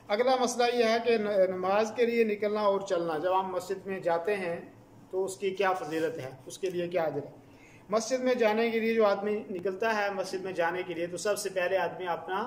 अगला मसला यह है कि नमाज के लिए निकलना और चलना, जब हम मस्जिद में जाते हैं तो उसकी क्या फजीलत है, उसके लिए क्या अजर है। मस्जिद में जाने के लिए जो आदमी निकलता है मस्जिद में जाने के लिए, तो सबसे पहले आदमी अपना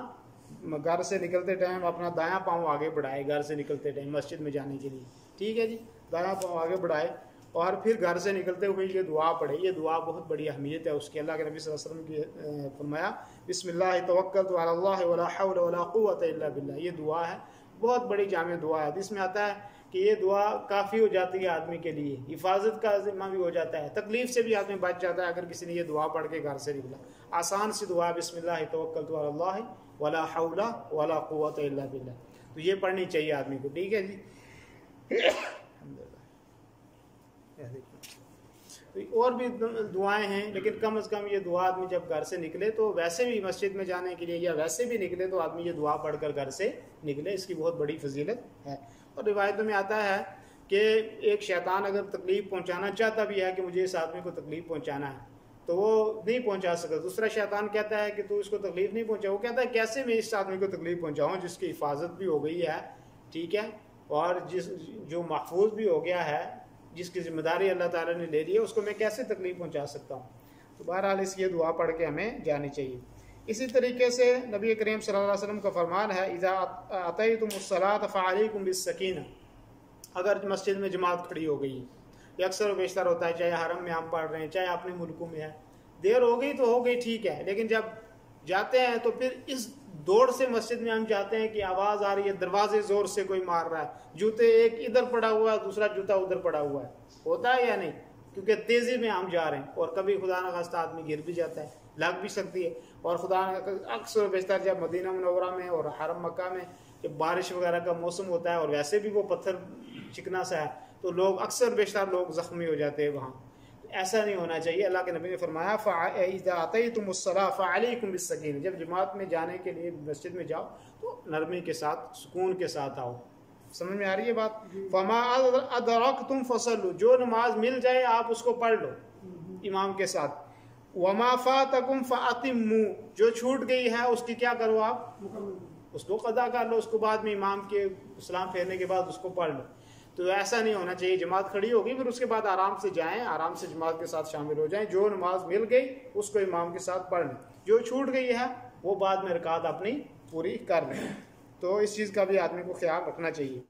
घर से निकलते टाइम अपना दायां पाँव आगे बढ़ाए, घर से निकलते टाइम मस्जिद में जाने के लिए, ठीक है जी, दायां पाँव आगे बढ़ाए और फिर घर से निकलते हुए ये दुआ पढ़े। ये दुआ बहुत बड़ी अहमियत है उसकी। अल्लाह के नबी सल्लल्लाहु अलैहि वसल्लम की फरमाया बिस्मिल्लाह तवक्कलतु अलल्लाह वला हौला वला कुव्वता इल्ला बिल्लाह। ये दुआ है, बहुत बड़ी जामे दुआ है। इसमें आता है कि ये दुआ काफ़ी हो जाती है आदमी के लिए, हिफाजत का जिम्मा भी हो जाता है, तकलीफ से भी आदमी बच जाता है अगर किसी ने ये दुआ पढ़ के घर से निकला। आसान सी दुआ बिस्मिल्लाह तवक्कलतु अलल्लाह वला हौला वला कुव्वता इल्ला बिल्लाह। तो ये पढ़नी चाहिए आदमी को, ठीक है जी। तो और भी दुआएं हैं, लेकिन कम से कम ये दुआ आदमी जब घर से निकले तो वैसे भी मस्जिद में जाने के लिए या वैसे भी निकले तो आदमी ये दुआ पढ़कर घर से निकले, इसकी बहुत बड़ी फजीलत है। और रिवायतों में आता है कि एक शैतान अगर तकलीफ पहुंचाना चाहता भी है कि मुझे इस आदमी को तकलीफ पहुंचाना है तो वो नहीं पहुंचा सकता। दूसरा शैतान कहता है कि तू इसको तकलीफ नहीं पहुंचा। वो कहता है कैसे मैं इस आदमी को तकलीफ पहुंचाऊँ जिसकी हिफाजत भी हो गई है, ठीक है, और जो महफूज भी हो गया है, जिसकी जिम्मेदारी अल्लाह ताला ने ले ली है, उसको मैं कैसे तकलीफ पहुंचा सकता हूँ। तो बहरहाल इसकी दुआ पढ़ के हमें जानी चाहिए। इसी तरीके से नबी करीम सल्लल्लाहु अलैहि वसल्लम का फरमान है इज़ा अतैतुमुस्सलात फ़अलैकुम बिस्सकीना। अगर मस्जिद में जमात खड़ी हो गई, ये अक्सर व बेशतर होता है, चाहे हरम में हम पढ़ रहे हैं चाहे अपने मुल्कों में है, देर हो गई तो हो गई, ठीक है, लेकिन जब जाते हैं तो फिर इस दौड़ से मस्जिद में हम जाते हैं कि आवाज़ आ रही है, दरवाजे ज़ोर से कोई मार रहा है, जूते एक इधर पड़ा हुआ है दूसरा जूता उधर पड़ा हुआ है, होता है या नहीं, क्योंकि तेज़ी में हम जा रहे हैं। और कभी खुदा न खास्ता आदमी गिर भी जाता है, लग भी सकती है। और खुदा अक्सर बेशतर जब मदीना मुनव्वरा में और हरम मक्का में जब बारिश वगैरह का मौसम होता है और वैसे भी वो पत्थर चिकना सा है तो लोग अक्सर बेशतर लोग ज़ख्मी हो जाते हैं वहाँ। ऐसा नहीं होना चाहिए। अल्लाह के नबी ने फरमाया इज़ा अतैतुमुस्सलाह फ़अलैकुम बिस्सकीना, जब जमात में जाने के लिए मस्जिद में जाओ तो नरमी के साथ सुकून के साथ आओ। समझ में आ रही है बात। फमा अदरकतुम फसल्लु, जो नमाज मिल जाए आप उसको पढ़ लो इमाम के साथ। वमा फातकुम फ़अतिम्मू, जो छूट गई है उसकी क्या करो आप, उसको कदा कर लो, उसको बाद में इमाम के सलाम फेरने के बाद उसको पढ़ लो। तो ऐसा नहीं होना चाहिए, जमात खड़ी होगी फिर उसके बाद आराम से जाएं, आराम से जमात के साथ शामिल हो जाएं। जो नमाज मिल गई उसको इमाम के साथ पढ़ लें, जो छूट गई है वो बाद में रकात अपनी पूरी कर लें। तो इस चीज़ का भी आदमी को ख्याल रखना चाहिए।